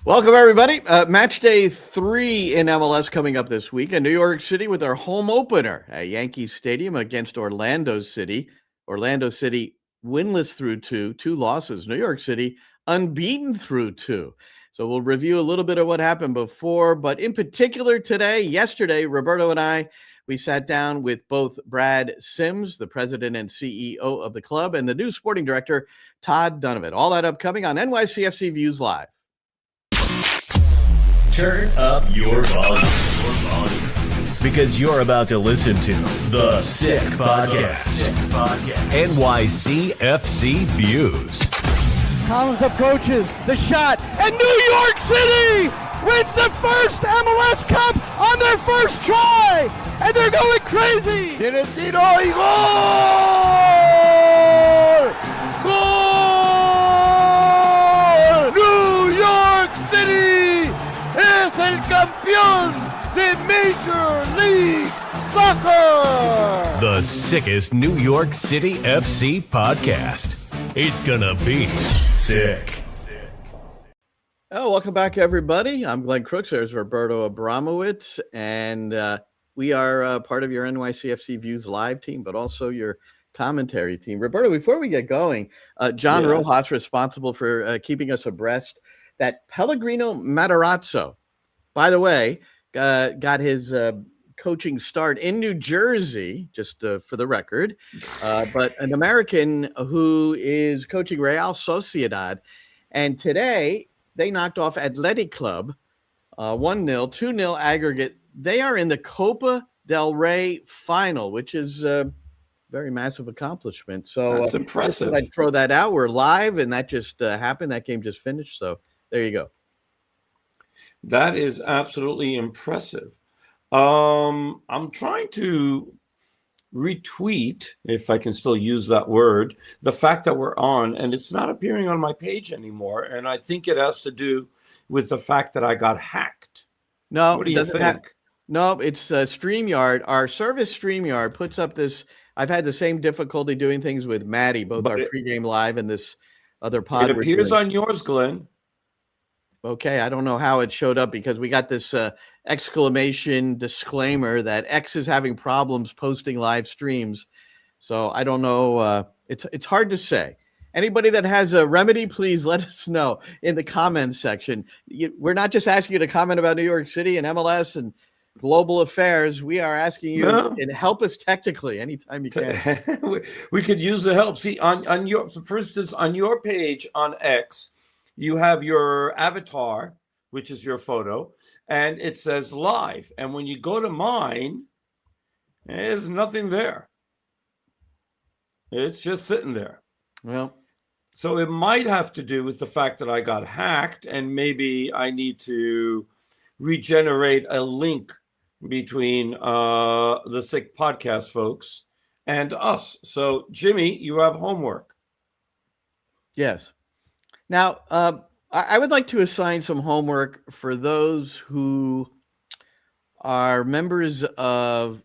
Welcome, everybody. Match day 3 in MLS coming up this week in New York City with our home opener at Yankee Stadium against Orlando City. Orlando City winless through two losses. New York City unbeaten through 2. So we'll review a little bit of what happened before, but in particular yesterday, Roberto and I, we sat down with both Brad Sims, the president and CEO of the club, and the new sporting director, Todd Donovan. All that upcoming on NYCFC Views Live. Turn up your volume. Because you're about to listen to The Sick Podcast. NYCFC Views. Collins approaches the shot, and New York City wins the first MLS Cup on their first try, and they're going crazy. Tiene tiro y gol! Gol! New York City es el campeón de Major League Soccer! The sickest New York City FC podcast. It's gonna be sick. Oh, welcome back, everybody. I'm Glenn Crooks. There's Roberto Abramowitz, and we are part of your NYCFC Views Live team, but also your commentary team. Roberto, before we get going, John Rojas, responsible for keeping us abreast, that Pellegrino Matarazzo, by the way, got his coaching start in New Jersey, just for the record, but an American who is coaching Real Sociedad. And today they knocked off Athletic Club 1-0, 2-0 aggregate. They are in the Copa del Rey final, which is a very massive accomplishment. So that's impressive. I'd throw that out. We're live, and that just happened. That game just finished. So there you go. That is absolutely impressive. I'm trying to retweet, if I can still use that word, the fact that we're on, and it's not appearing on my page anymore. And I think it has to do with the fact that I got hacked. No, what do you think? No, it's StreamYard. Our service StreamYard puts up this. I've had the same difficulty doing things with Maddie, both our pregame live and this other pod. It appears on yours, Glenn. Okay, I don't know how it showed up because we got this exclamation disclaimer that X is having problems posting live streams. So I don't know. It's hard to say. Anybody that has a remedy, please let us know in the comments section. We're not just asking you to comment about New York City and MLS and global affairs. We are asking you to help us technically anytime you can. We could use the help. See, on your, for instance, on your page on X, you have your avatar, which is your photo, and it says live. And when you go to mine, there's nothing there. It's just sitting there. Well, so it might have to do with the fact that I got hacked, and maybe I need to regenerate a link between the Sick Podcast folks and us. So, Jimmy, you have homework. Yes. Now, I would like to assign some homework for those who are members of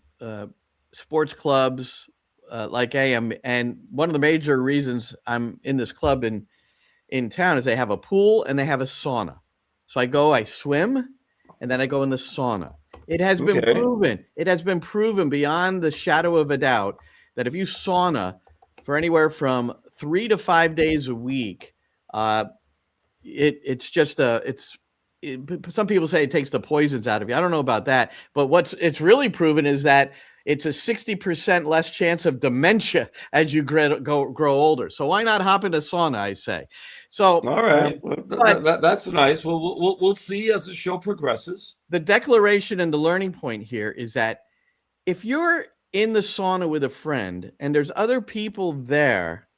sports clubs like I am. And one of the major reasons I'm in this club in town is they have a pool and they have a sauna. So I swim, and then I go in the sauna. It has been proven. It has been proven beyond the shadow of a doubt that if you sauna for anywhere from 3 to 5 days a week, it's just some people say it takes the poisons out of you. I don't know about that, but it's really proven is that it's a 60% less chance of dementia as you grow older. So why not hop into sauna, I say. So all right, that's nice. We'll see as the show progresses. The declaration and the learning point here is that if you're in the sauna with a friend and there's other people there,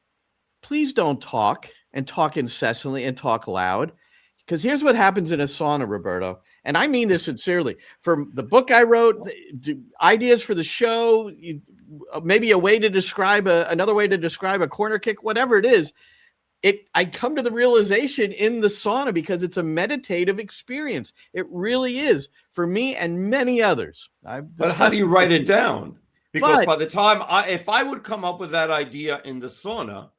please don't talk and talk incessantly and talk loud, because here's what happens in a sauna, Roberto. And I mean this sincerely. From the book I wrote, ideas for the show, maybe a way to describe another way to describe a corner kick, whatever it is, I come to the realization in the sauna because it's a meditative experience. It really is for me and many others. But how do you write it down? Because by the time if I would come up with that idea in the sauna,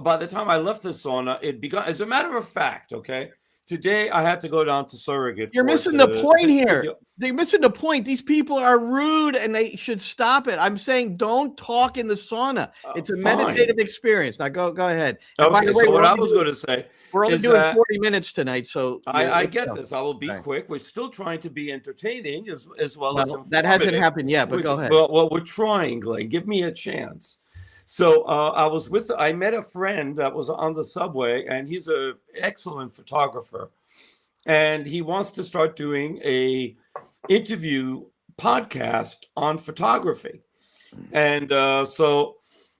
by the time I left the sauna, it began. As a matter of fact, okay, Today I had to go down to Surrogate. You're missing the point here. They're missing the point. These people are rude and they should stop it. I'm saying don't talk in the sauna. It's a meditative experience. Now go ahead. Okay, by the way, so what I was going to say, we're only doing 40 minutes tonight, so I get this. I will be quick. We're still trying to be entertaining as well as that hasn't happened yet, but go ahead. Well, we're trying, Glenn. Give me a chance. So I met a friend that was on the subway, and he's an excellent photographer, and he wants to start doing a interview podcast on photography. And so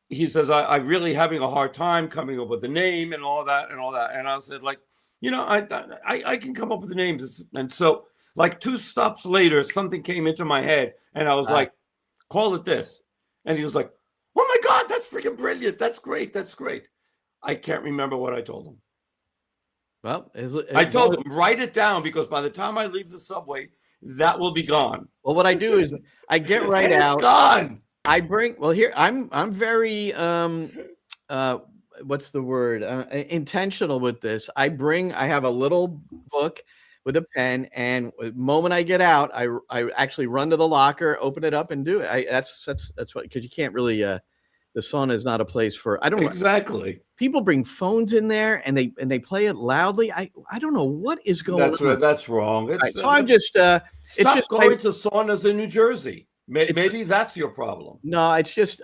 he says, I'm really having a hard time coming up with a name and all that. And I said, like, I can come up with the names. And so like 2 stops later, something came into my head and I was like, call it this. And he was like, oh my God, that's freaking brilliant. That's great. That's great. I can't remember what I told him. Well, I told him, write it down because by the time I leave the subway, that will be gone. Well, what I do is I get right out. It's gone. I bring, well, here, I'm very, what's the word? Intentional with this. I have a little book with a pen, and the moment I get out, I actually run to the locker, open it up, and do it. That's what, because you can't really. The sauna is not a place for. I don't exactly. People bring phones in there and they play it loudly. I don't know what is going on. That's wrong. Right, so I'm just. Stop going to saunas in New Jersey. Maybe that's your problem. No, it's just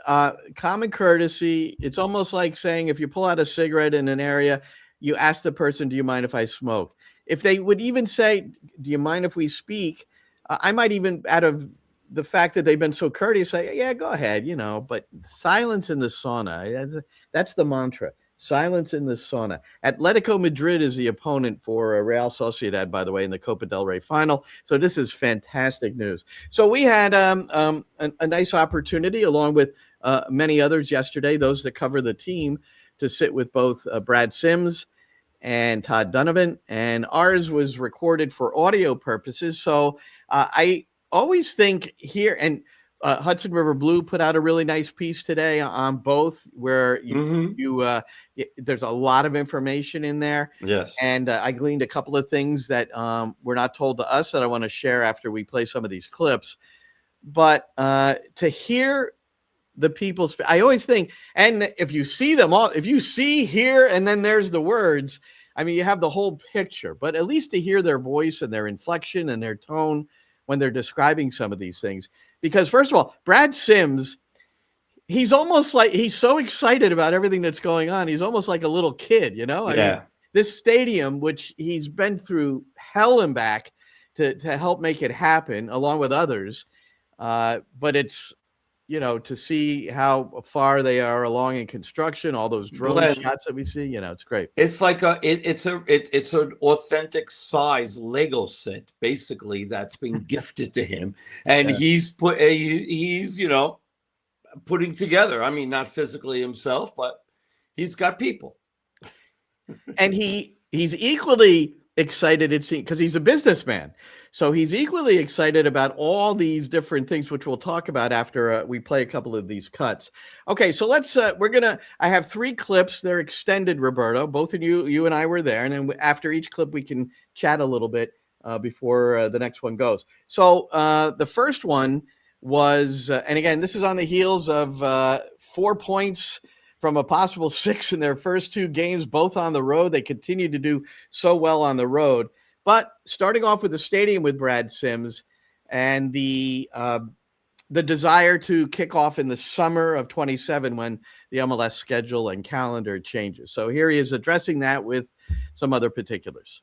common courtesy. It's almost like saying if you pull out a cigarette in an area, you ask the person, "Do you mind if I smoke?" If they would even say, "Do you mind if we speak?" I might even, out of the fact that they've been so courteous, say, "Yeah, go ahead," But silence in the sauna. That's the mantra. Silence in the sauna. Atletico Madrid is the opponent for Real Sociedad, by the way, in the Copa del Rey final. So this is fantastic news. So we had a nice opportunity, along with many others yesterday, those that cover the team, to sit with both Brad Sims and Todd Donovan. And ours was recorded for audio purposes. So I always think here, and Hudson River Blue put out a really nice piece today on both, where there's a lot of information in there. Yes. And I gleaned a couple of things that were not told to us that I want to share after we play some of these clips. But to hear the people's, I always think, and if you see them all, if you see, hear, and then there's the words, I mean, you have the whole picture. But at least to hear their voice and their inflection and their tone when they're describing some of these things. Because first of all, Brad Sims, he's almost like, he's so excited about everything that's going on. He's almost like a little kid, I mean, this stadium, which he's been through hell and back to help make it happen, along with others. But it's, to see how far they are along in construction, all those drone shots that we see, it's great. It's like it's an authentic size Lego set, basically, that's been gifted to him, and he's putting together. I mean, not physically himself, but he's got people, and he's equally excited, it seems, because he's a businessman. So he's equally excited about all these different things, which we'll talk about after we play a couple of these cuts. Okay, so let's, I have 3 clips. They're extended, Roberto. Both of you and I were there. And then after each clip, we can chat a little bit before the next one goes. So the first one was, and again, this is on the heels of 4 points from a possible 6 in their first 2 games, both on the road. They continue to do so well on the road. But starting off with the stadium with Brad Sims and the desire to kick off in the summer of 27 when the MLS schedule and calendar changes. So here he is addressing that with some other particulars.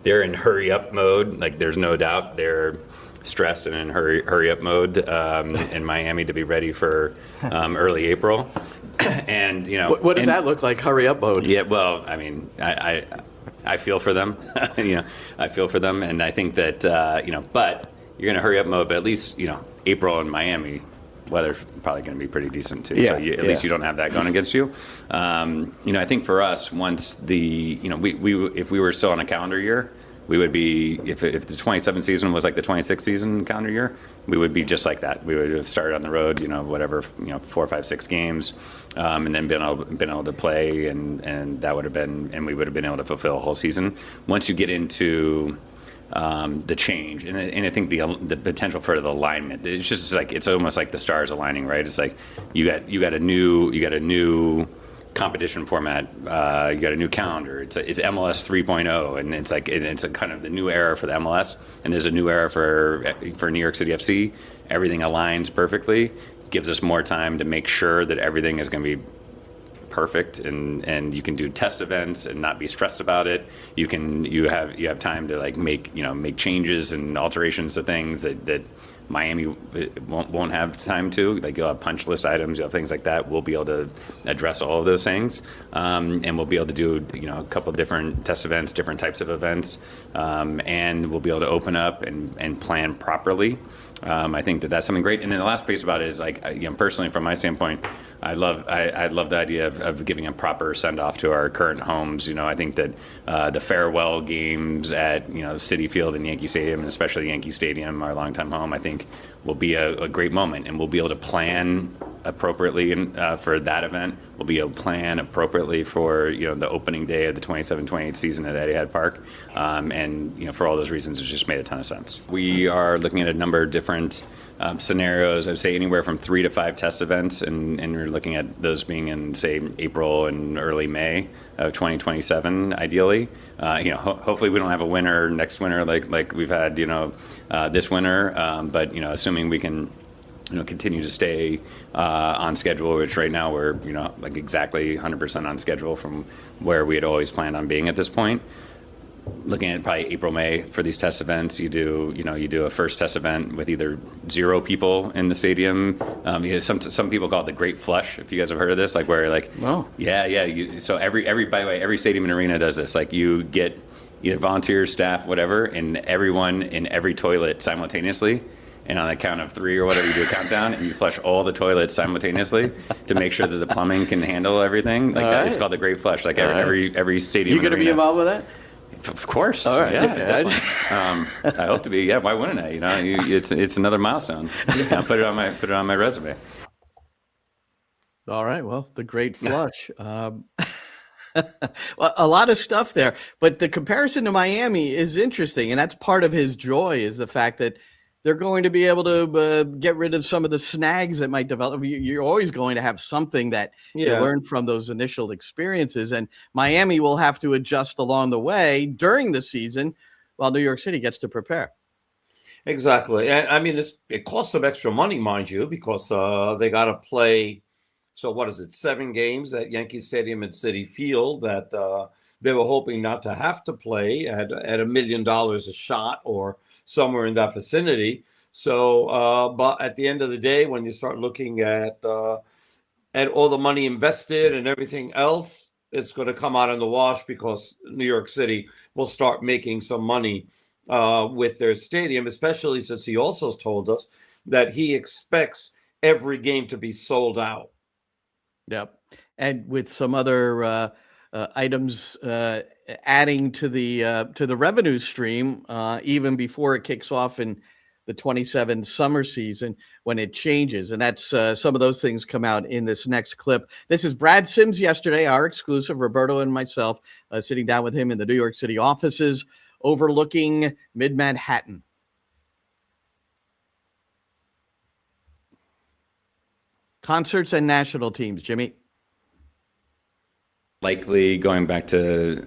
They're in hurry up mode. Like, there's no doubt they're stressed and in hurry up mode in Miami to be ready for early April. And, what does that look like? Hurry up mode. Yeah. Well, I mean, I feel for them, I feel for them. And I think that, but you're going to hurry up mode, but at least, April in Miami, weather's probably going to be pretty decent too. Yeah, so at least you don't have that going against you. I think for us, once we if we were still on a calendar year, we would be, if the 27 season was like the 26 season calendar year, we would be just like that. We would have started on the road, 4, 5, 6 games, and then been able to play, and that would have been, and we would have been able to fulfill a whole season. Once you get into the change, and I think the potential for the alignment, it's just like, it's almost like the stars aligning, right? It's like you got a new competition format, you got a new calendar. It's MLS 3.0, and it's like it's a kind of the new era for the MLS, and there's a new era for New York City FC. Everything aligns perfectly, gives us more time to make sure that everything is going to be perfect, and you can do test events and not be stressed about it. You have time to like make changes and alterations to things that Miami won't have time to. Like, you'll have punch list items, you'll have things like that. We'll be able to address all of those things, and we'll be able to do a couple different test events, different types of events, and we'll be able to open up and plan properly. I think that's something great. And then the last piece about it is, like, personally, from my standpoint, I love the idea of giving a proper send off to our current homes. I think that the farewell games at Citi Field and Yankee Stadium, and especially Yankee Stadium, our longtime home, I think will be a great moment, and we'll be able to plan appropriately for that event. We'll be able to plan appropriately for the opening day of the 27-28 season at Etihad Park, and for all those reasons, it just made a ton of sense. We are looking at a number of different scenarios. I'd say anywhere from 3 to 5 test events, and we're looking at those being in, say, April and early May of 2027, ideally. Hopefully we don't have a winter next winter like we've had this winter, but assuming we can continue to stay on schedule, which right now we're like exactly 100% on schedule from where we had always planned on being at this point. Looking at probably April, May for these test events, you do a first test event with either 0 people in the stadium. Some people call it the Great Flush, if you guys have heard of this, like where like, oh yeah. So every by the way, every stadium and arena does this. Like, you get either volunteers, staff, whatever, and everyone in every toilet simultaneously. And on the count of 3 or whatever, you do a countdown, and you flush all the toilets simultaneously to make sure that the plumbing can handle everything. Like, that. It's called the Great Flush. Like, every stadium. You going to be involved with that? Of course. All right. Yeah, definitely. I hope to be. Yeah, why wouldn't I? It's another milestone. Put it on my resume. All right. Well, the Great Flush. Well, a lot of stuff there, but the comparison to Miami is interesting, and that's part of his joy, is the fact that they're going to be able to get rid of some of the snags that might develop. You're always going to have something that you learn from those initial experiences, and Miami will have to adjust along the way during the season while New York City gets to prepare. Exactly. And I mean, it costs them extra money, mind you, because they got to play. So what is it? 7 games at Yankee Stadium and Citi Field that they were hoping not to have to play at $1 million a shot or somewhere in that vicinity. So, but at the end of the day, when you start looking at all the money invested and everything else, it's going to come out in the wash, because New York City will start making some money with their stadium, especially since he also told us that he expects every game to be sold out. Yep. And with some other items adding to the revenue stream even before it kicks off in the 27 summer season, when it changes. And that's some of those things come out in this next clip. This is Brad Sims yesterday, our exclusive, Roberto and myself, sitting down with him in the New York City offices overlooking mid-Manhattan. Concerts and national teams, Jimmy. Likely, going back to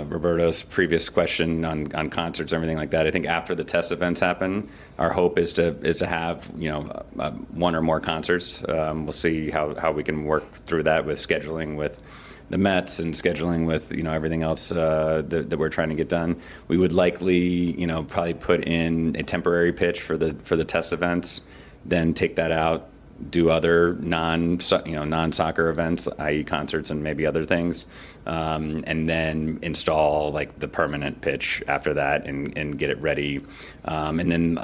Roberto's previous question on concerts and everything like that, I think after the test events happen, our hope is to have 1 or more concerts. We'll see how we can work through that with scheduling with the Mets and scheduling with everything else that we're trying to get done. We would likely probably put in a temporary pitch for the test events, then take that out do other non-soccer events, i.e. concerts and maybe other things, and then install like the permanent pitch after that and get it ready. And then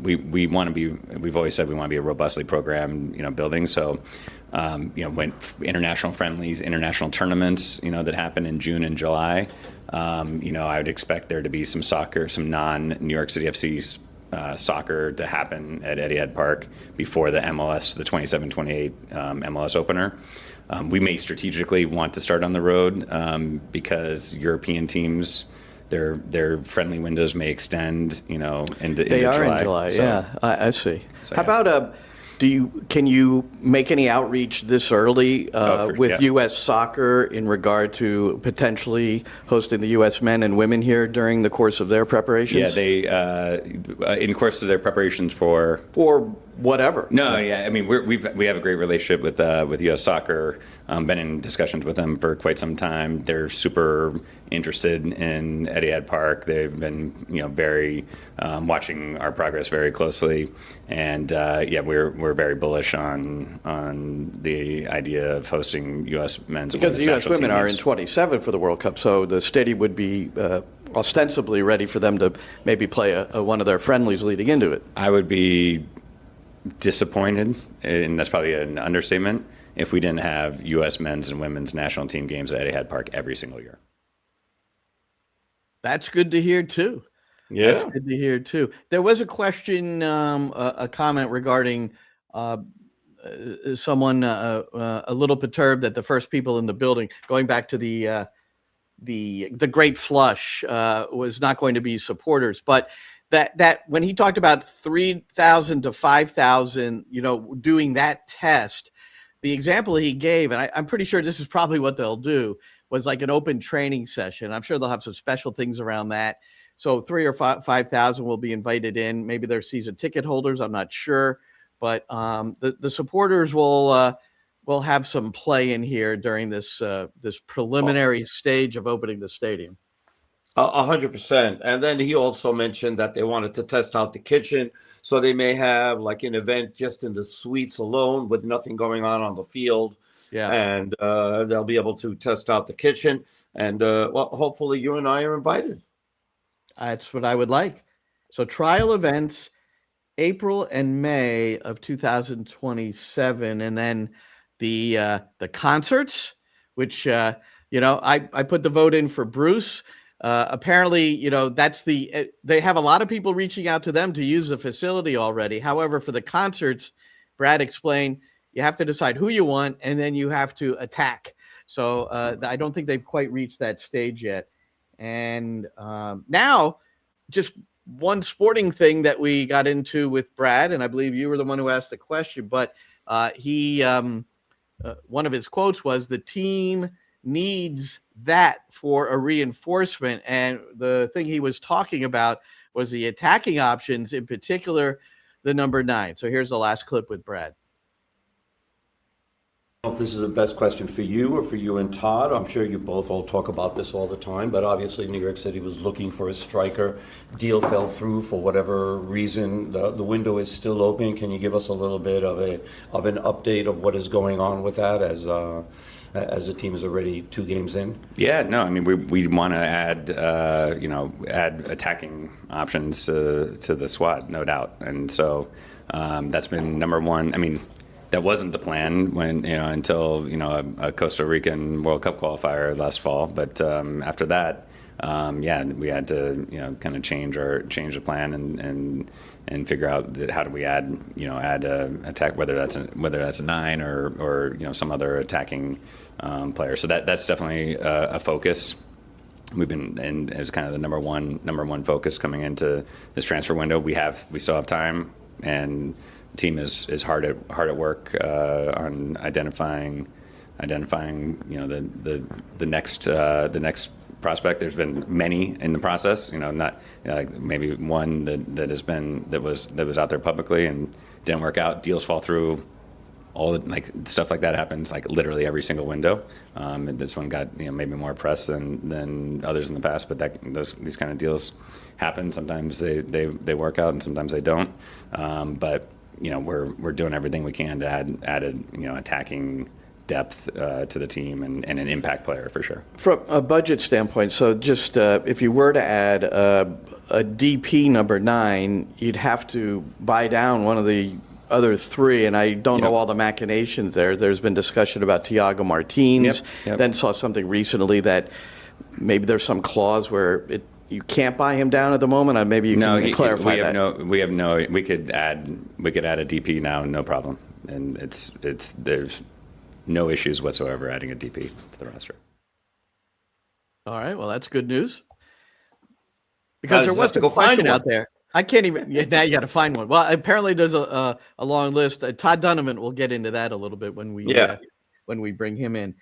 we want to be. We've always said we want to be a robustly programmed when international friendlies, international tournaments, that happen in June and July. I would expect there to be some soccer, some non-New York City FC soccer to happen at Etihad Park before the MLS, the 27-28 MLS opener. We may strategically want to start on the road because European teams, their friendly windows may extend, into They are July. in July, So- yeah. I see. So, How yeah. about can you make any outreach this early with U.S. soccer in regard to potentially hosting the U.S. men and women here during the course of their preparations? Yeah, they in course of their preparations for. Or whatever. No, yeah, I mean we have a great relationship with U.S. Soccer. Been in discussions with them for quite some time. They're super interested in Etihad Park. They've been very watching our progress very closely, and we're very bullish on the idea of hosting U.S. men's and Because the women's U.S. national women team are in games. 27 for the World Cup, so the stadium would be ostensibly ready for them to maybe play one of their friendlies leading into it. I would be disappointed, and that's probably an understatement, if we didn't have U.S. men's and women's national team games at Etihad Park every single year. That's good to hear, too. Yeah. That's good to hear, too. There was a question, a comment regarding someone a little perturbed that the first people in the building, going back to the Great Flush, was not going to be supporters. But that when he talked about 3,000 to 5,000, doing that test, the example he gave, and I'm pretty sure this is probably what they'll do, was like an open training session. I'm sure they'll have some special things around that. So 3,000 or 5,000 will be invited in. Maybe they're season ticket holders. I'm not sure, but the supporters will have some play in here during this preliminary stage of opening the stadium. 100%. And then he also mentioned that they wanted to test out the kitchen. So they may have like an event just in the suites alone with nothing going on the field. Yeah. And they'll be able to test out the kitchen. And hopefully you and I are invited. That's what I would like. So trial events, April and May of 2027. And then the concerts, which, I put the vote in for Bruce. Apparently, they have a lot of people reaching out to them to use the facility already. However, for the concerts, Brad explained, you have to decide who you want, and then you have to attack. So I don't think they've quite reached that stage yet. And now, just one sporting thing that we got into with Brad, and I believe you were the one who asked the question, but one of his quotes was, the team needs that for a reinforcement. And the thing he was talking about was the attacking options, in particular, the number 9. So here's the last clip with Brad. I don't know if this is the best question for you or for you and Todd. I'm sure you both all talk about this all the time, but obviously New York City was looking for a striker. Deal fell through for whatever reason. The window is still open. Can you give us a little bit of an update of what is going on with that as the team is already 2 games in? Yeah, no, I mean we want to add attacking options to the squad, no doubt, and so that's been number one. I mean, that wasn't the plan when until a Costa Rican World Cup qualifier last fall, but after that, we had to kind of change the plan and figure out how do we add attack, whether that's a 9 or some other attacking player. So that's definitely a focus. We've been, and as kind of the number one focus coming into this transfer window. We still have time, and the team is hard at work on identifying the next prospect. There's been many in the process, not maybe one that was out there publicly and didn't work out. Deals fall through. All stuff like that happens literally every single window. And this one got maybe more press than others in the past, but these kind of deals happen. Sometimes they work out and sometimes they don't. But we're doing everything we can to add a, attacking depth to the team and an impact player for sure. From a budget standpoint, so just if you were to add a DP number 9, you'd have to buy down one of the other 3, and I don't know all the machinations there. There's been discussion about Thiago Martins. Then saw something recently that maybe there's some clause where you can't buy him down at the moment. Maybe you can clarify that. We could add a DP now, no problem, and there's no issues whatsoever adding a DP to the roster. All right, well, that's good news. Because there was a question out there. I can't even. Now you got to find one. Well, apparently there's a long list. Todd Donovan. We'll get into that a little bit when we bring him in.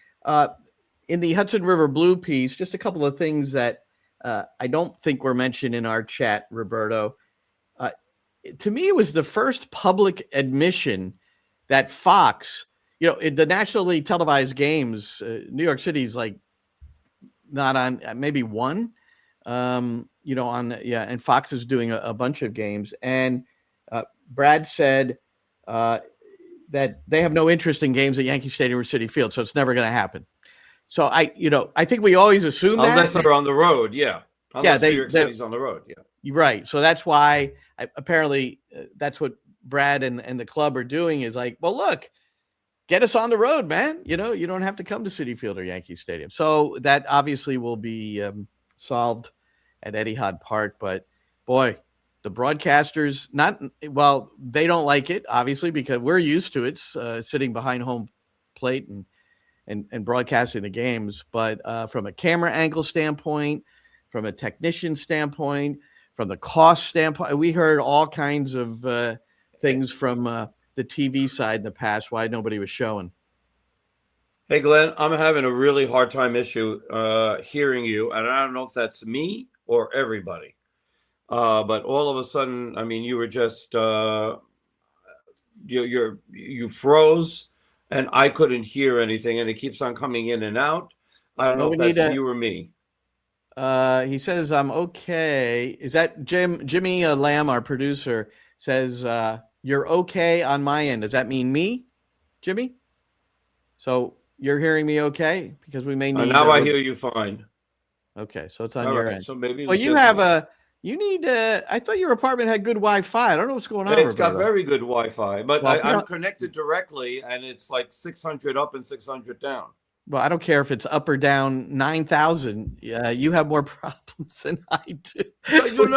In the Hudson River Blue piece, just a couple of things that I don't think were mentioned in our chat, Roberto. To me, it was the first public admission that Fox, in the nationally televised games, New York City's like not on, maybe one. And Fox is doing a bunch of games. And Brad said that they have no interest in games at Yankee Stadium or Citi Field, so it's never going to happen. So I think we always assume unless that. they're on the road, Unless New York City's on the road, You're right. So that's why apparently that's what Brad and the club are doing is like, well, look, get us on the road, man. You don't have to come to Citi Field or Yankee Stadium. So that obviously will be solved at Etihad Park. But boy, the broadcasters they don't like it, obviously, because we're used to it, sitting behind home plate and broadcasting the games. But from a camera angle standpoint, from a technician standpoint, from the cost standpoint, we heard all kinds of things from the TV side in the past why nobody was showing. Hey, Glenn, I'm having a really hard time hearing you, and I don't know if that's me or everybody. But all of a sudden, I mean, you were just you froze, and I couldn't hear anything, and it keeps on coming in and out. I don't know if that's you or me. He says I'm okay. Is that Jimmy Lamb, our producer, says you're okay on my end? Does that mean me, Jimmy? So you're hearing me okay? Because we may need. Now I hear you fine. Okay, so it's on your end. So maybe. Well, you have you need. I thought your apartment had good Wi-Fi. I don't know what's going on. It's got very good Wi-Fi, but well, I'm connected directly, and it's like 600 up and 600 down. Well, I don't care if it's up or down 9,000. You have more problems than I do.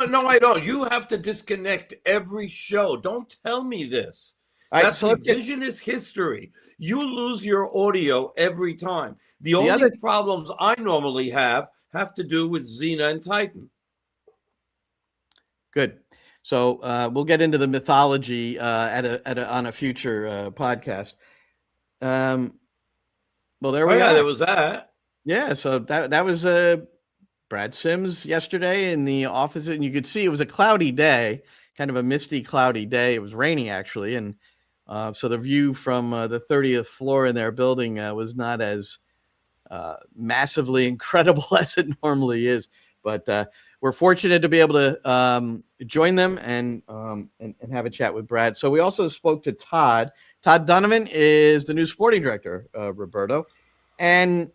No, I don't. You have to disconnect every show. Don't tell me this. That's revisionist history. You lose your audio every time. The only problems I normally have to do with Xena and Titan. Good. So we'll get into the mythology on a future podcast. Well, there we are. There was that. Yeah, so that was Brad Sims yesterday in the office, and you could see it was a cloudy day, kind of a misty, cloudy day. It was raining, actually, and so the view from the 30th floor in their building was not as massively incredible as it normally is. But we're fortunate to be able to join them and have a chat with Brad. So we also spoke to Todd. Todd Donovan is the new sporting director, Roberto. And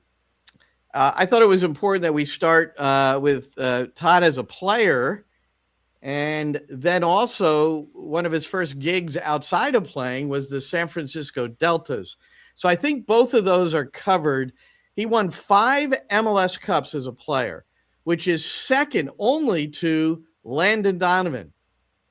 I thought it was important that we start with Todd as a player. And then also one of his first gigs outside of playing was the San Francisco Deltas. So I think both of those are covered. He won 5 MLS Cups as a player, which is second only to Landon Donovan.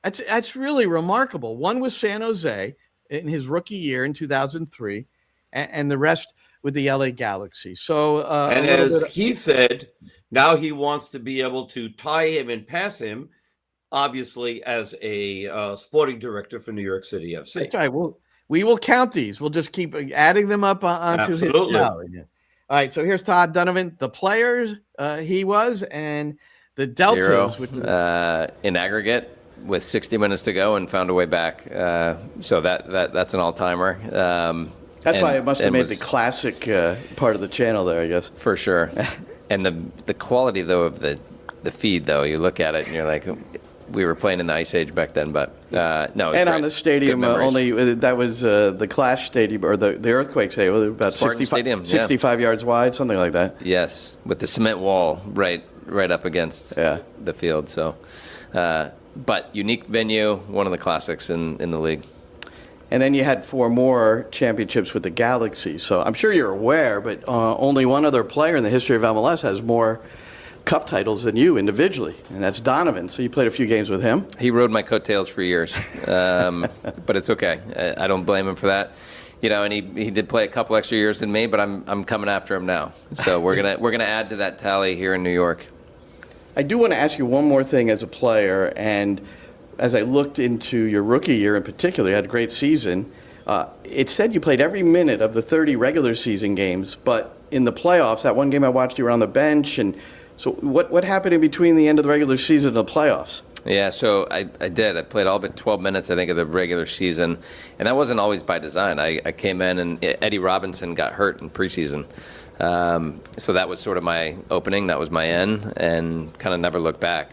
That's really remarkable. One was San Jose in his rookie year in 2003, and the rest with the LA Galaxy. So, and as he said, now he wants to be able to tie him and pass him, obviously, as a sporting director for New York City FC. That's right. We will count these. We'll just keep adding them up onto his salary. All right, so here's Todd Donovan, the players he was, and the Deltas. 0 in aggregate with 60 minutes to go and found a way back. So that's an all-timer. That's why it must have made the classic part of the channel there, I guess. For sure. And the quality, though, of the feed, though, you look at it and you're like, we were playing in the Ice Age back then, but no. It was And great. on the stadium, Good memories. that was the Clash Stadium, or the Earthquake Stadium, about Spartan 65, Stadium, yeah. 65 yards wide, something like that. Yes, with the cement wall right up against the field. So, but unique venue, one of the classics in the league. And then you had 4 more championships with the Galaxy. So I'm sure you're aware, but only one other player in the history of MLS has more cup titles than you individually, and that's Donovan. So you played a few games with him. He rode my coattails for years, but it's okay. I don't blame him for that. And he did play a couple extra years than me, but I'm coming after him now. So we're gonna add to that tally here in New York. I do want to ask you one more thing as a player, and as I looked into your rookie year in particular, you had a great season. It said you played every minute of the 30 regular season games, but in the playoffs, that one game I watched, you were on the bench. And so what happened in between the end of the regular season and the playoffs? Yeah, so I did. I played all but 12 minutes, I think, of the regular season, and that wasn't always by design. I came in, and Eddie Robinson got hurt in preseason. So that was sort of my opening. That was my end, and kind of never looked back.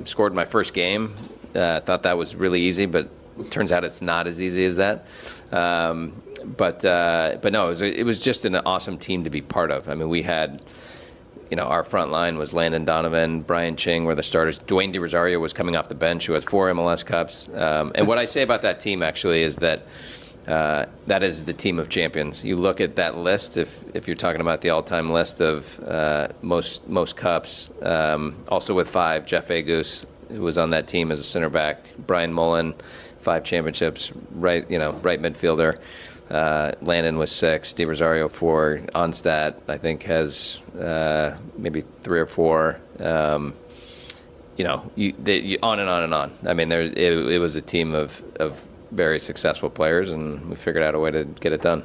Scored my first game. Thought that was really easy, but it turns out it's not as easy as that. But no, it was just an awesome team to be part of. I mean, we had, our front line was Landon Donovan, Brian Ching were the starters. Dwayne DeRosario was coming off the bench, who has 4 MLS Cups. And what I say about that team actually is that that is the team of champions. You look at that list, if you're talking about the all-time list of most cups, also with 5, Jeff Agus, who was on that team as a center back, Brian Mullen, 5 championships, right midfielder. Landon was 6, DeRosario 4, Onstad I think has maybe 3 or 4. On and on and on. I mean, it was a team of very successful players, and we figured out a way to get it done.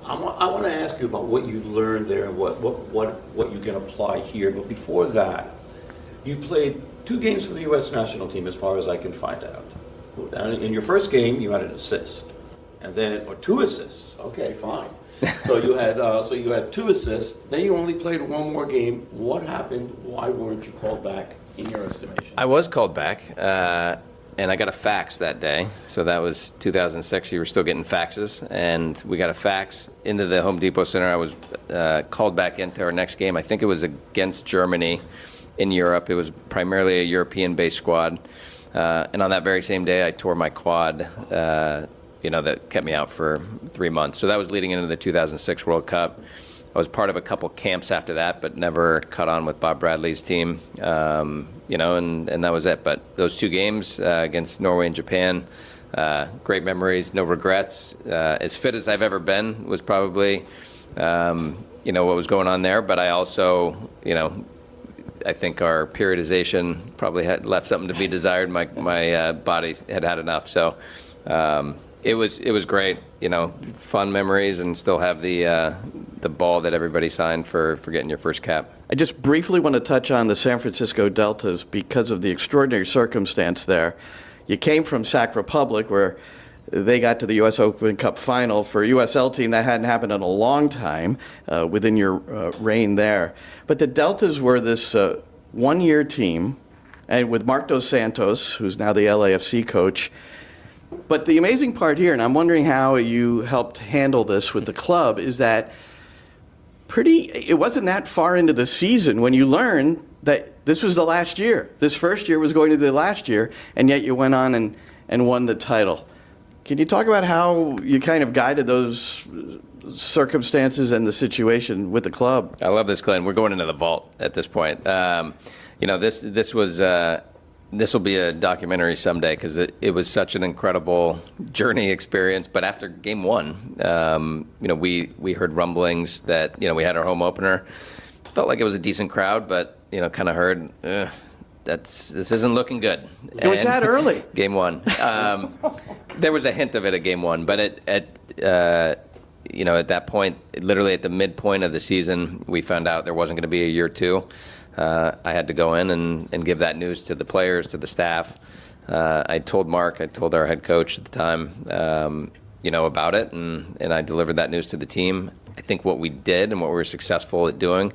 I want to ask you about what you learned there and what you can apply here. But before that, you played 2 games for the U.S. national team, as far as I can find out. In your first game, you had an assist, and then 2 assists. Okay, fine. So you had 2 assists. Then you only played 1 more game. What happened? Why weren't you called back, in your estimation? I was called back, and I got a fax that day. So that was 2006. You were still getting faxes, and we got a fax into the Home Depot Center. I was called back into our next game. I think it was against Germany in Europe. It was primarily a European-based squad. And on that very same day, I tore my quad, that kept me out for 3 months. So that was leading into the 2006 World Cup. I was part of a couple camps after that, but never caught on with Bob Bradley's team, and that was it. But those 2 games against Norway and Japan, great memories, no regrets. As fit as I've ever been was probably, what was going on there. But I also, I think our periodization probably had left something to be desired. My body had enough. So it was great. Fun memories, and still have the ball that everybody signed for getting your first cap. I just briefly want to touch on the San Francisco Deltas because of the extraordinary circumstance there. You came from Sac Republic, where they got to the U.S. Open Cup final. For a USL team, that hadn't happened in a long time within your reign there. But the Deltas were this one-year team, and with Mark Dos Santos, who's now the LAFC coach. But the amazing part here, and I'm wondering how you helped handle this with the club, is that it wasn't that far into the season when you learned that this was the last year. This first year was going to be the last year, and yet you went on and won the title. Can you talk about how you kind of guided those circumstances and the situation with the club? I love this, Glenn. We're going into the vault at this point. This will be a documentary someday, because it was such an incredible journey experience. But after game 1, we heard rumblings that, we had our home opener. Felt like it was a decent crowd, but, kind of heard, this isn't looking good. It was that early. Game 1. There was a hint of it at game 1, but at that point, literally at the midpoint of the season, we found out there wasn't going to be a year 2. I had to go in and give that news to the players, to the staff. I told Mark, I told our head coach at the time, about it, and I delivered that news to the team. I think what we did and what we were successful at doing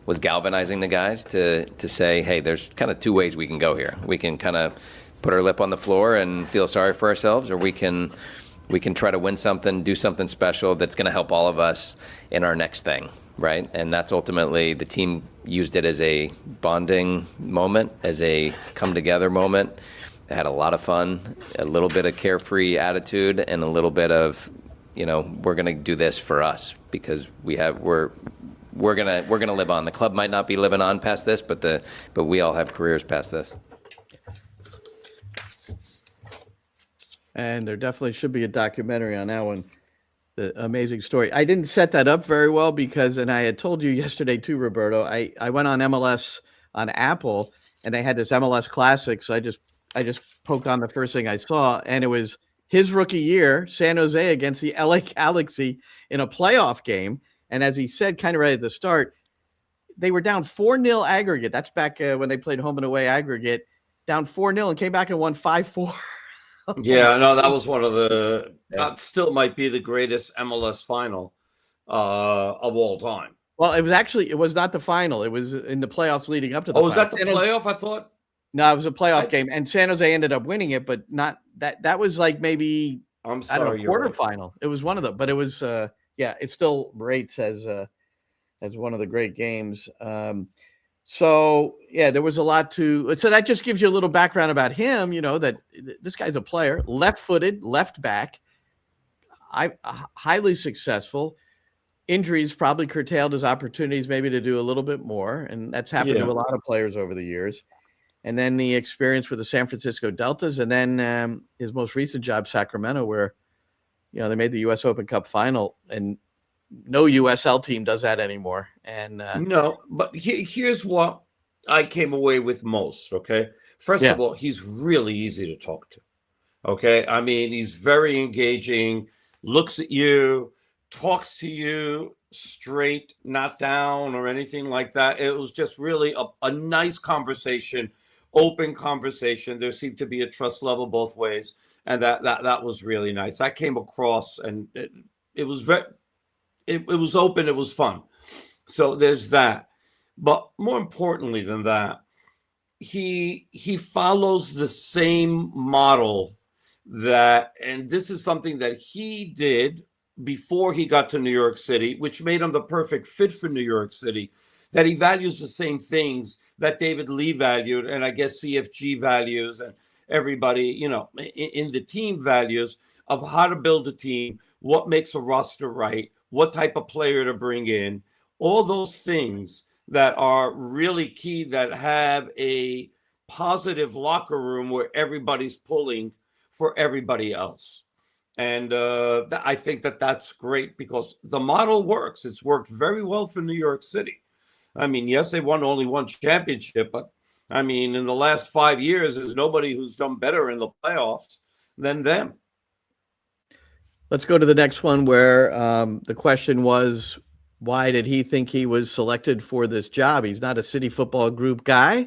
was galvanizing the guys to say, hey, there's kind of two ways we can go here. We can kind of put our lip on the floor and feel sorry for ourselves, or we can try to win something, do something special that's going to help all of us in our next thing, right? And that's ultimately, the team used it as a bonding moment, as a come-together moment. They had a lot of fun, a little bit of carefree attitude, and a little bit of, we're going to do this for us because we're gonna live on. The club might not be living on past this, but we all have careers past this. And there definitely should be a documentary on that one. The amazing story. I didn't set that up very well because, and I had told you yesterday too, Roberto, I went on MLS on Apple and they had this MLS Classic. So I just poked on the first thing I saw, and it was his rookie year, San Jose against the LA Galaxy in a playoff game. And as he said, kind of right at the start, they were down 4-0 aggregate. That's back when they played home and away aggregate, down 4-0 and came back and won 5-4. Yeah, no, that was one of the, that still might be the greatest MLS final of all time. Well, it was not the final. It was in the playoffs leading up to the final. Was that the playoff? I thought. No, it was a playoff game, and San Jose ended up winning it, but not that. That was like maybe I'm sorry, quarterfinal. Right. It was one of them, but it was it still rates as one of the great games. So there was a lot to. So that just gives you a little background about him. That this guy's a player, left-footed, left back, highly successful. Injuries probably curtailed his opportunities maybe to do a little bit more, and that's happened to a lot of players over the years. And then the experience with the San Francisco Deltas, and then his most recent job, Sacramento, where they made the U.S. Open Cup final, and no USL team does that anymore. And no, but here's what I came away with most. Okay, first of all, he's really easy to talk to. Okay, I mean, he's very engaging, looks at you, talks to you straight, not down or anything like that. It was just really a nice conversation, open conversation. There seemed to be a trust level both ways, and that was really nice. That came across, and it was it was open. It was fun. So there's that. But more importantly than that, he follows the same model that, and this is something that he did before he got to New York City, which made him the perfect fit for New York City, that he values the same things that David Lee valued, and I guess CFG values, and everybody, in the team values of how to build a team, what makes a roster right, what type of player to bring in, all those things that are really key, that have a positive locker room where everybody's pulling for everybody else. And I think that's great because the model works. It's worked very well for New York City. I mean, yes, they won only one championship, but I mean, in the last 5 years, there's nobody who's done better in the playoffs than them. Let's go to the next one where the question was, why did he think he was selected for this job? He's not a City Football Group guy.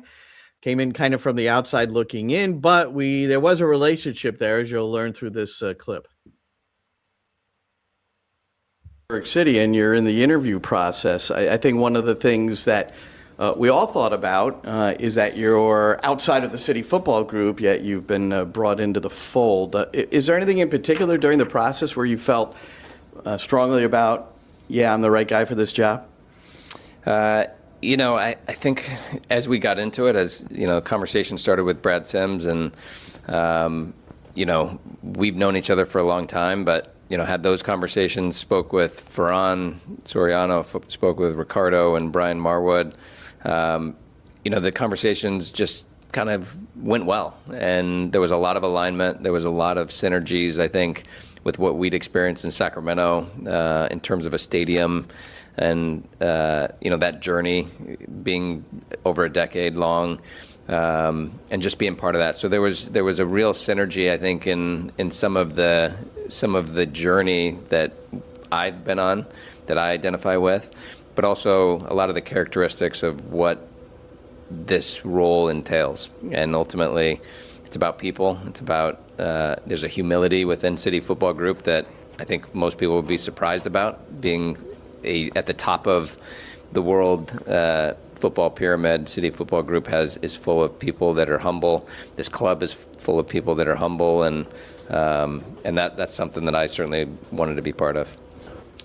Came in kind of from the outside looking in, but there was a relationship there, as you'll learn through this clip. New York City, and you're in the interview process. I think one of the things that we all thought about is that you're outside of the City Football Group, yet you've been brought into the fold. Is there anything in particular during the process where you felt strongly about, I'm the right guy for this job? I think as we got into it, as conversation started with Brad Sims, and we've known each other for a long time, but had those conversations, spoke with Ferran Soriano, spoke with Ricardo and Brian Marwood. The conversations just kind of went well, and there was a lot of alignment. There was a lot of synergies, I think, with what we'd experienced in Sacramento in terms of a stadium. And, that journey being over a decade long, and just being part of that. So there was a real synergy, I think, in some of the journey that I've been on, that I identify with, but also a lot of the characteristics of what this role entails. And ultimately, it's about people. It's about, there's a humility within City Football Group that I think most people would be surprised about, being at the top of the world football pyramid, City Football Group is full of people that are humble. This club is full of people that are humble, and that's something that I certainly wanted to be part of.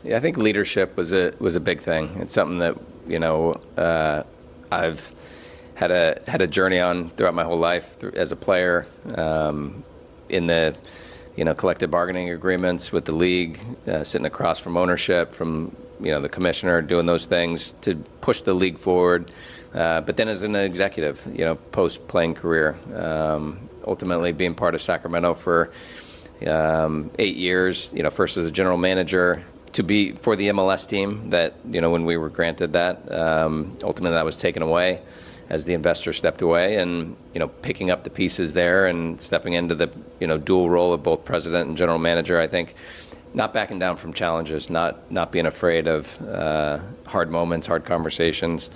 Yeah, I think leadership was a big thing. It's something that I've had a journey on throughout my whole life as a player, in the collective bargaining agreements with the league, sitting across from ownership, from the commissioner, doing those things to push the league forward. But then as an executive, post-playing career, ultimately being part of Sacramento for 8 years, first as a general manager, to be for the MLS team that, when we were granted that, ultimately that was taken away as the investor stepped away, and, picking up the pieces there and stepping into the, dual role of both president and general manager. I think not backing down from challenges, not being afraid of hard moments, hard conversations,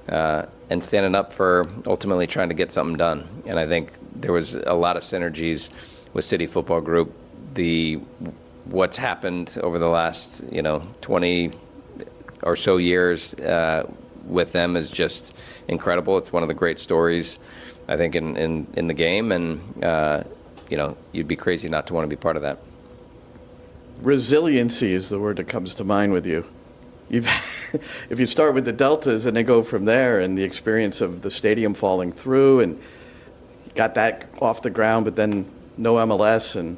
and standing up for ultimately trying to get something done. And I think there was a lot of synergies with City Football Group. What's happened over the last 20 or so years with them is just incredible. It's one of the great stories, I think, in the game, and you'd be crazy not to want to be part of that. Resiliency is the word that comes to mind with you. If you start with the Deltas and then go from there, and the experience of the stadium falling through, and got that off the ground, but then no MLS, and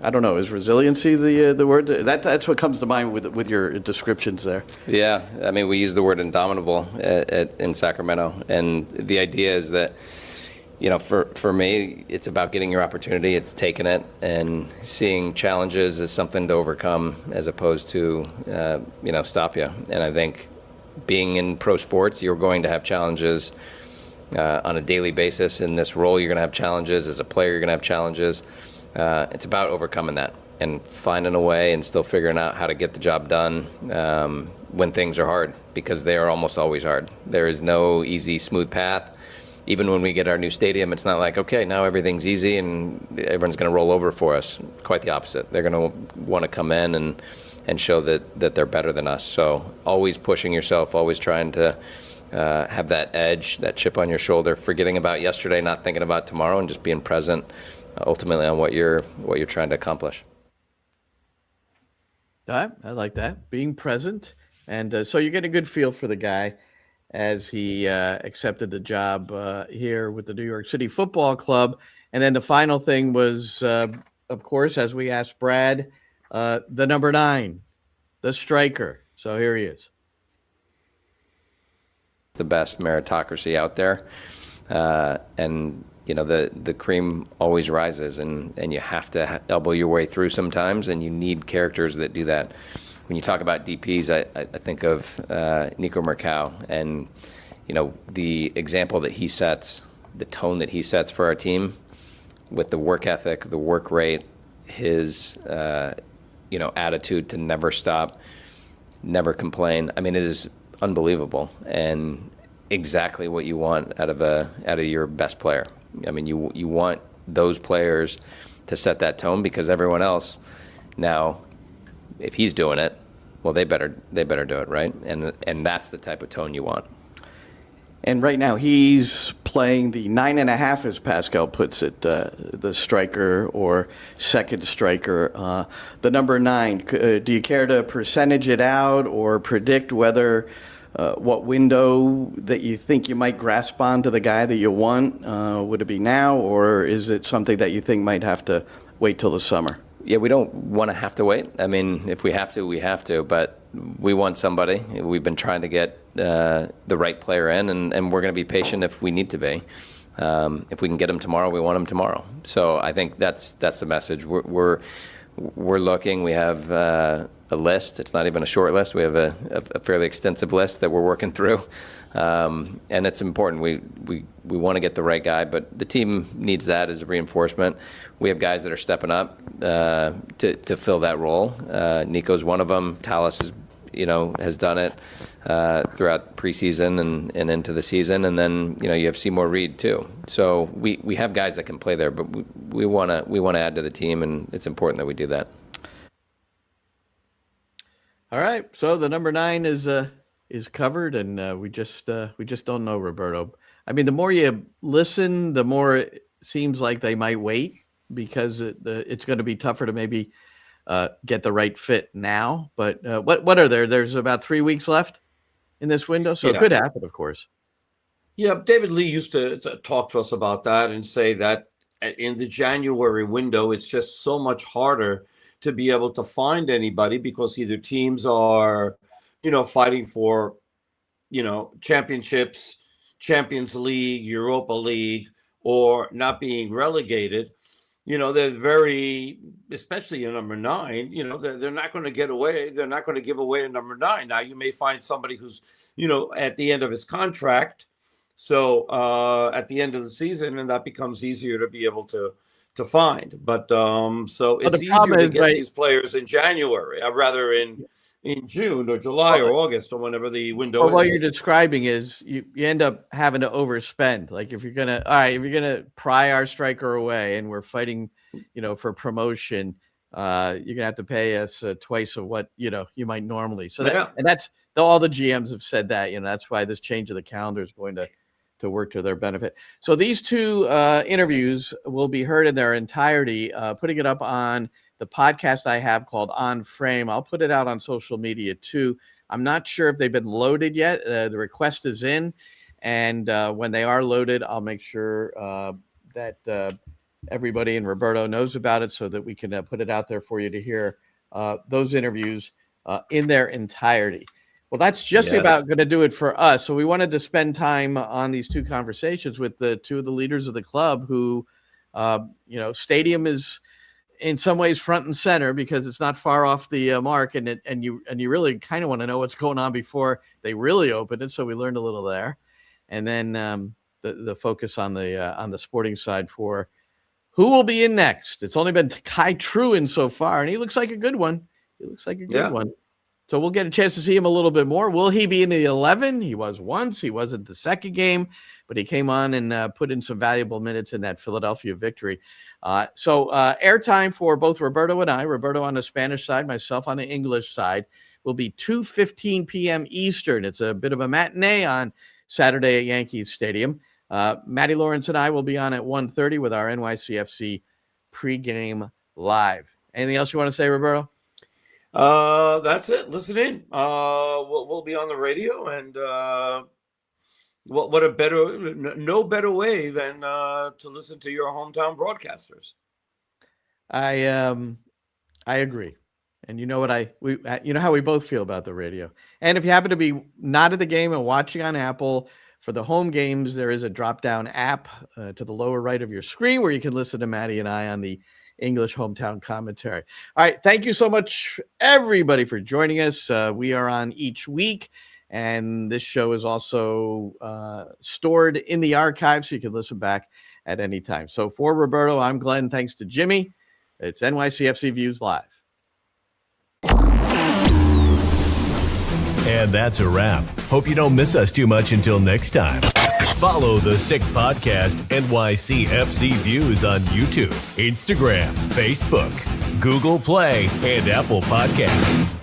I don't know, is resiliency the word? That's what comes to mind with your descriptions there. Yeah, I mean, we use the word indomitable in Sacramento, and the idea is that, for me, it's about getting your opportunity. It's taking it and seeing challenges as something to overcome, as opposed to stop you. And I think being in pro sports, you're going to have challenges on a daily basis. In this role, you're going to have challenges. As a player, you're going to have challenges. It's about overcoming that and finding a way and still figuring out how to get the job done when things are hard, because they are almost always hard. There is no easy, smooth path. Even when we get our new stadium, it's not like, okay, now everything's easy and everyone's going to roll over for us. Quite the opposite. They're going to want to come in and show that they're better than us. So always pushing yourself, always trying to have that edge, that chip on your shoulder, forgetting about yesterday, not thinking about tomorrow, and just being present ultimately on what you're trying to accomplish. All right, I like that, being present. And so you get a good feel for the guy as he accepted the job here with the New York City Football Club. And then the final thing was, of course, as we asked Brad, the number 9, the striker. So here he is. The best meritocracy out there. And the cream always rises, and you have to elbow your way through sometimes, and you need characters that do that. When you talk about DPs, I think of Nico Mercado, and the example that he sets, the tone that he sets for our team, with the work ethic, the work rate, his attitude to never stop, never complain. I mean, it is unbelievable, and exactly what you want out of your best player. I mean, you want those players to set that tone, because everyone else now, if he's doing it, well, they better do it, right? And that's the type of tone you want. And right now he's playing the 9.5, as Pascal puts it, the striker or second striker, the number 9. Do you care to percentage it out or predict whether what window that you think you might grasp onto the guy that you want? Would it be now, or is it something that you think might have to wait till the summer? Yeah, we don't want to have to wait. I mean, if we have to, we have to, but we want somebody. We've been trying to get the right player in, and we're going to be patient if we need to be. If we can get him tomorrow, we want him tomorrow. So I think that's the message. We're looking. We have a list. It's not even a short list. We have a fairly extensive list that we're working through, and it's important. We want to get the right guy, but the team needs that as a reinforcement. We have guys that are stepping up to fill that role. Nico's one of them. Talis has done it throughout preseason and into the season, and then you have Seymour Reed too. So we have guys that can play there, but we want to add to the team, and it's important that we do that. All right, so the number 9 is is covered, and we just don't know, Roberto. I mean, the more you listen, the more it seems like they might wait because it's going to be tougher to maybe get the right fit now. But what are there? There's about 3 weeks left in this window, so it could happen, of course. Yeah, David Lee used to talk to us about that and say that in the January window, it's just so much harder to be able to find anybody because either teams are, fighting for, championships, Champions League, Europa League, or not being relegated. They're very, especially in number 9, they're not going to get away. They're not going to give away a number 9. Now, you may find somebody who's, at the end of his contract. So at the end of the season, and that becomes easier to be able to find. But so it's easier to get these players in January, rather in June or July or August or whenever the window is. What you're describing is you end up having to overspend. Like if you're gonna pry our striker away and we're fighting, for promotion, you're gonna have to pay us twice of what you might normally. So and that's all the GMs have said that. That's why this change of the calendar is going to work to their benefit. So these two interviews will be heard in their entirety, putting it up on the podcast I have called On Frame. I'll put it out on social media too. I'm not sure if they've been loaded yet. The request is in, and when they are loaded, I'll make sure that everybody and Roberto knows about it so that we can put it out there for you to hear those interviews in their entirety. Well, that's just about going to do it for us. So we wanted to spend time on these two conversations with the two of the leaders of the club who, Stadium is in some ways front and center because it's not far off the mark, and you really kind of want to know what's going on before they really open it. So we learned a little there, and then the focus on the sporting side for who will be in next. It's only been Kai Truin so far, and he looks like a good one. One. So we'll get a chance to see him a little bit more. Will he be in the 11? He was once. He wasn't the second game, but he came on and put in some valuable minutes in that Philadelphia victory. So airtime for both Roberto and I, Roberto on the Spanish side, myself on the English side, will be 2:15 p.m. Eastern. It's a bit of a matinee on Saturday at Yankee Stadium. Matty Lawrence and I will be on at 1:30 with our NYCFC pregame live. Anything else you want to say, Roberto? That's it. Listen in. We'll be on the radio, and no better way than to listen to your hometown broadcasters. I agree, and you know how we both feel about the radio. And if you happen to be not at the game and watching on Apple for the home games, there is a drop-down app to the lower right of your screen where you can listen to Matty and I on the English hometown commentary. All right. Thank you so much, everybody, for joining us. We are on each week, and this show is also stored in the archive, so you can listen back at any time. So for Roberto, I'm Glenn. Thanks to Jimmy. It's NYCFC Views Live. And that's a wrap. Hope you don't miss us too much until next time. Follow the Sick Podcast NYCFC Views on YouTube, Instagram, Facebook, Google Play, and Apple Podcasts.